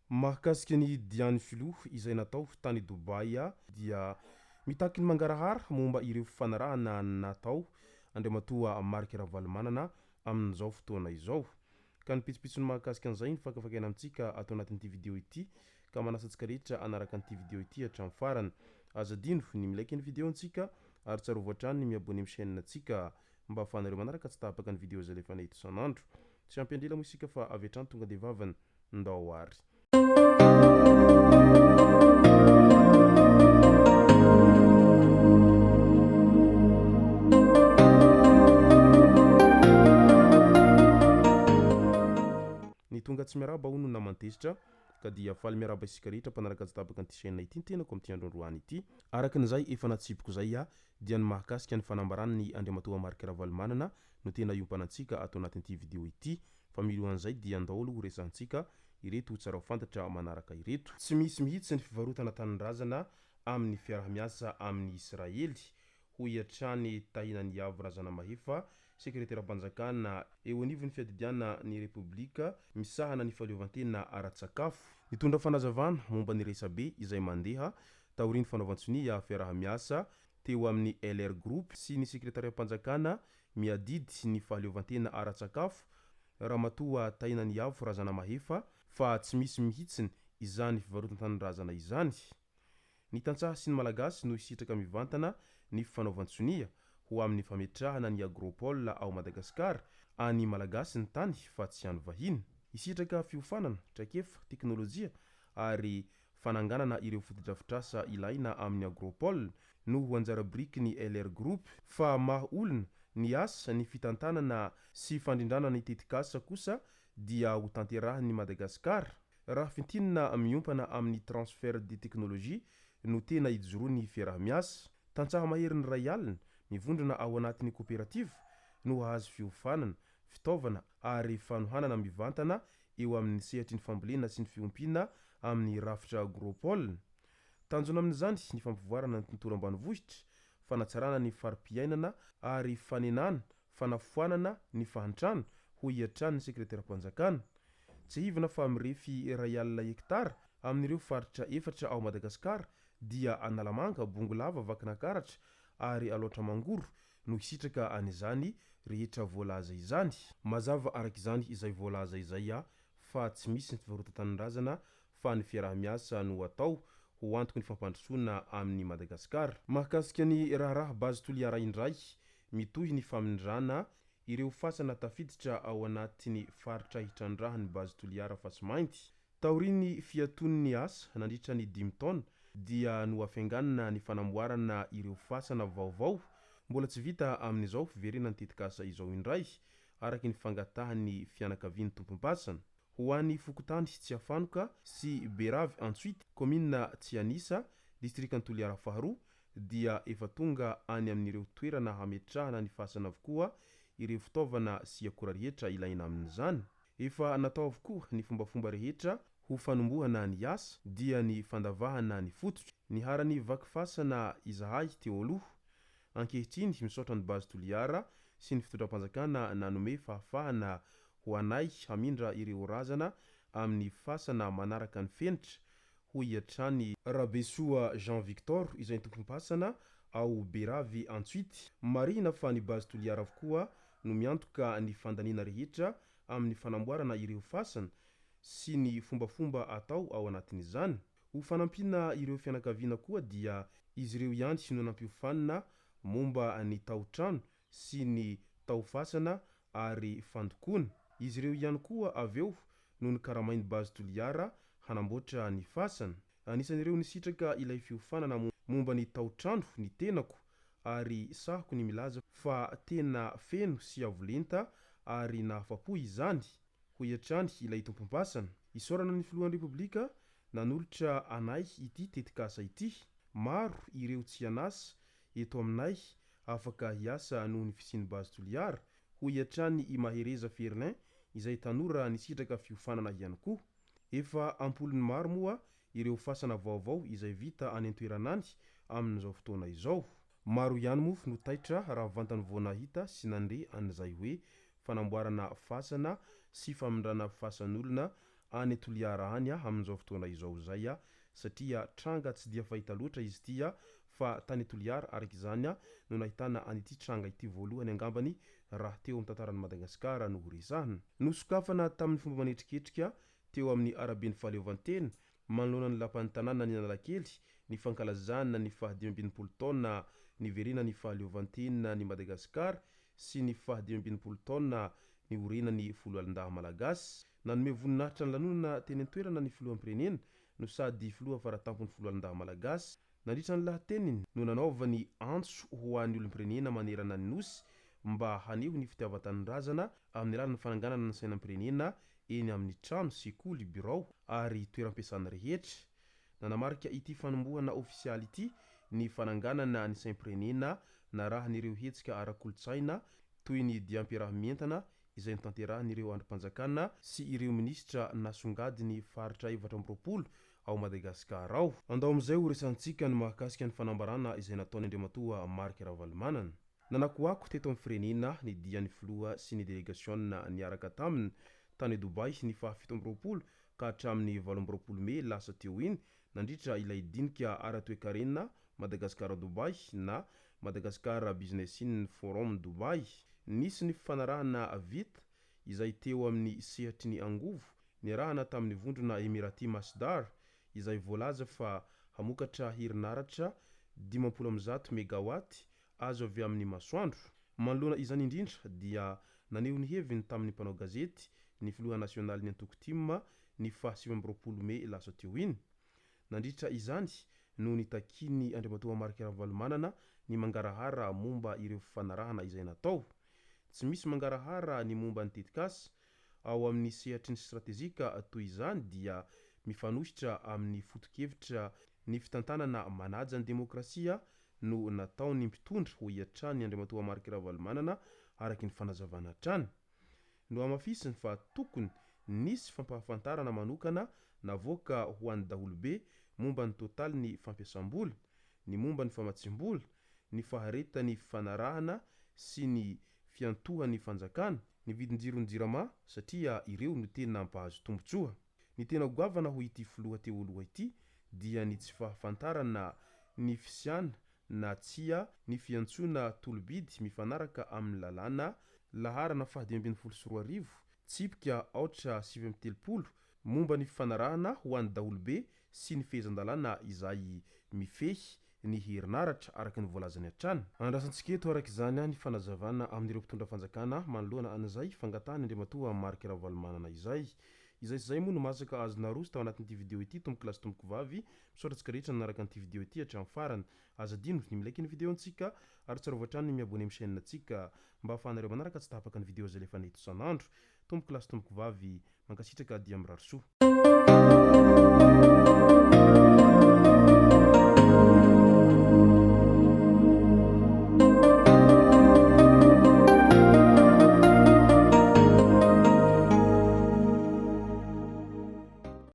Mahakasika ny diany filoha izay natao tany Dubai dia mitaky ny mangarahara momba ireo fanarahana natao Andriamatoa Marc Ravalomanana amin'izao fotoana izao. Ka ny pitsopitsony mahakasika an'izay ny fakafakena amintsika atao anatin'ity vidéo ity ka manasa antsika rehetra anaraka an'ity vidéo ity hatramin'ny farany. Azadino ny milaiky ny vidéo antsika ary tsarovy hatrany ny miabone amin'ny chaîne antsika mba ahafahanareo manaraka tsy tapaka ny vidéo zay lefa eto isan'andro. Tsy ampy-andrela moa isika fa avy hatrany tonga de vavany ndao ary. Ny tonga tsy miaraba hono namantezitra ka dia faly miaraba isika rehetra mpanaraka tsy tapaka an'ity chaîne ity tenako amin'ity andro androany ity. Arakan'izay efa natsipiko zay dia ny mahakasika ny fanambarana ny Andriamatoa Marc Ravalomanana no tena iompanan-tsika atao anatin'ity vidéo ity. Fa milohan'izay dia andao aloha resantsika ireto tsara fantatra manaraka ireto. Tsy misy mihitsy ny fivarotana tanindrazana amin'ny fiarahamiasa amin'ny Israely hoy hatrany Tahinany Avy Razanamahefa, sekretera-panjakana eo anivon'ny fiadidiana ny Repoblika misahana ny fahaleovantena ara-tsakafo. Nitondra fanazavana momba ny resabe izay mandeha taorian'ny fanaovan-tsonia fiarahamiasa teo amin'ny LR Group sy ny sekretariam-panjakana miadidy ny fahaleovantena ara-tsakafo Ramatoa Tahinany Avy Razanamahefa fa tsy misy mihitsiny izany fivarotana tanindrazana izany. Ny tantsaha sy ny malagasy no isitraka mivantana ny fanaovan-tsonia ho amin'ny fametrahana ny agropole ao Madagasikara any malagasy ny tany fa tsy any vahiny. Isitraka fiofanana, traikefa, teknôlôjia ary fananganana ireo fotodrafitrasa ilaina amin'ny agropole no ho anjara biriky ny LR Group fa maha olona ny asa ny fitantanana sy fandrindrana ny tetikasa kosa dia ho tanterahany Madagasikara. Raha fintinina miompana amin'ny transfert de teknôlôjia no tena hijoroany fiarahamiasa. Tantsaha mahery ny ray alina mivondrona ao anatin'ny kooperativa no hahazo fiofanana, fitaovana ary fanohanana mivantana eo amin'ny sehatry ny fambolena sy ny fiompiana amin'ny rafitra agropole. Tanjona amin'izany ny fampivoarana ny tontolo ambanivohitra, fanatsarana ny farim-piainana ary fanenana, fanafoanana ny fahantrano hoy hatrany ny sekretera-panjakana. Tsy hivana fa mirefy ray alina hektara amin'ireo faritra efatra ao Madagasikara dia Analamanga, Bongolava, Vakinankaratra ary Aloatra Mangoro no hisitraka an'izany rehetra voalaza izany. Mazava araka izany izay voalaza izay fa tsy misy ny fivarotana tanindrazana fa ny fiarahamiasa no atao ho antoky ny fampandrosoana amin'ny Madagasikara. Mahakasika ny raharaha bazy toliara indray mitohy ny famindrana ireo fasana tafiditra ao anatin'ny faritra hitrandrahan'ny bazy toliara Fasimainty. Taorian'ny fiaton'ny asa nandritra ny 5 taona dia no afianganana ny fanamboarana ireo fasana vaovao mbola tsy vita amin'izao fiverena ny tetikasa izao indray araka ny fangatahan'ny fianakavian'ny tompom-pasana. Ho an'ny Fokotany tsy afanoka sy Beravy Antsuit, komina Tsianisa, distrikany Toliara faharoa dia efa tonga any amin'ireo toerana hametrahana ny fasana avokoa ireo fitaovana sy akora rehetra ilaina amin'izany. Efa natao avokoa ny fombafomba rehetra ho fanombohana ny asa dia ny fandavahana ny fototra. Ny harany vaky fasana izahay teo aloha ankehitriny misaotra ny bazy toliara sy ny fitondram-panjakana nanome fahafahana ho anay hamindra ireo razana amin'ny fasana manaraka ny fenitra hoy hatrany Rabesoa Jean Victor izay tompom-pasana ao Beravy Antsuit. Marina fa ny bazy toliara avokoa no miantoka ny fandaniana rehetra amin'ny fanamboarana ireo fasana sy ny fombafomba atao ao anatin'izany. Ho fanampina ireo fianakaviana koa dia izy ireo ihany no nampiofanina momba ny tao-trano sy ny tao-fasana ary fandokoana. Izy ireo ihany koa aveo no ny karamain'ny bazy toliara hanamboatra ny fasana. Anisan'ireo nisitraka ilay fiofanana momba ny tao-trano ny tenako ary sahako ny milaza fa tena feno sy avolenta ary nahafapo izany hoy hatrany ilay tompom-pasana. Isaorana ny filohan'ny Repoblika nanolotra anay ity tetikasa ity. Maro ireo tsy anasa eto aminay afaka hiasa noho ny fisian'ny bazy toliara hoy hatrany i Mahereza Ferlin izay tanora nisitraka fiofanana ihany koa. Efa ampolony maro moa ireo fasana vaovao izay vita any an-toeranany amin'izao fotoana izao. Maro ihany mofo no taitra raha vantany voanahita sy nande an'izay hoe fanamboarana fasana sy famindrana fasan'olona any Toliara any amin'izao fotoana izao zay satria tranga tsy dia fahita loatra izy ity fa tany Toliara araka izany no nahitana an'ity tranga ity voalohany angambany raha teo amin'ny tantaran'i Madagasikara no resahana. Nosokafana tamin'ny fomba manetriketrika teo amin'ny araben'ny fahaleovantena manoloana ny lapan'ny tanàna ny Analakely ny fankalazana ny 20 taona niverena ny fahaleovantena ny Madagasikara sy ny 20 taona ny orenan'ny folo alindahy malagasy. Nanome voninahitra ny lanonana teny an-toerana ny filoham-pirenena no sady filoha faratampon'ny folo alindahy malagasy. Nandritra ny lahateniny no nanaova ny antso ho an'ny olom-pirenena manerana ny nosy mba haneho ny fitiavan-tanindrazana amin'ny alalan'ny fananganana ny sainam-pirenena eny amin'ny trano, sekoly, birao ary toeram-piasana rehetra. Nanamarika ity fanombohana ofisialy ity ny fananganana ny saim-pirenena na raha nireo hetsika ara-kolotsaina toy ny diam-piarahamientana izay notanterahan'ireo androm-panjakana sy ireo minisitra nasongadiny faritra 420 ao Madagasikara ao. Andao amin'izay ho resantsika ny mahakasika ny fanambarana izay nataony Andriamatoa Marc Ravalomanana. Nanakoako teto amin'ny firenena ny dian'ny filoha sy ny delegasiona niaraka taminy tany Dubai ny 17 ka hatramin'ny 18 Mey lasa teo iny nandritra ilay dinika ara-toekarenina Madagasikara Dubai na Madagasikara Business in Forum Dubai. Nisy ny fifanarahana vita izay teo amin'ny sehatry ny angovo niarahana tamin'ny vondrona Emirati Masdar izay voalaza fa hamokatra herinaratra 50 megawatt azo avy amin'ny masoandro. Manoloana izany indrindra dia naneho ny heviny tamin'ny mpanao gazety ny filoha nasionaly ny Antokotima ny 17 Mey lasa teo iny. Nandritra izany no nitakiny Andriamatoa Marc Ravalomanana ny mangarahara momba ireo fifanarahana izay natao. Tsy misy mangarahara ny momba ny tetikasa ao amin'ny sehatry ny stratezika toy izany dia mifanositra amin'ny foto-kevitra ny fitantanana manaja ny demokrasia no natao ny mpitondra ho iatrany Andriamatoa Marc Ravalomanana araky ny fanazavana hatrany. No amafisiny fa tokony nisy fampahafantarana manokana navoaka ho an'ny daholobe momba ny totaly ny fampiasam-bola, ny momba ny famatsim-bola, ny faharetany fanarahana sy ny fiantohan'ny fanjakana, ny vidin-jirony jirama satria ireo no tena mpahazo tombotsoa. Ny tena goavana ho ity filoha teo aloha ity dia ny tsy fahafantarana ny fisiana na tsia ny fiantsona tolobidy mifanaraka amin'ny lalàna laharana 2024 tsipika 830 momba ny fifanarahana ho an'ny daholobe sy ny fehezan-dalàna izay mifehy ny herinaratra araky ny voalazany hatrany. Andrasantsika eto araka izany ny fanazavana amin'ireo mpitondra fanjakana manoloana an'izay fangatahany Andriamatoa Marc Ravalomanana izay moa no masaka azona roso tao anatin'ity video ity. Tomboko lasy tomboko vavy misaotratsika rehetra nanaraka an'ity video ity hatramin'ny farany. Azadino ny milaiky ny video antsika ary tsarovatra trano ny miabone amin'ny chaîne antsika mba ahafahanareo manaraka tsy tapaka ny video zay lefa nahito isan'andro. Tomboko lasy tomboko vavy mankasitraka dia mirary soa.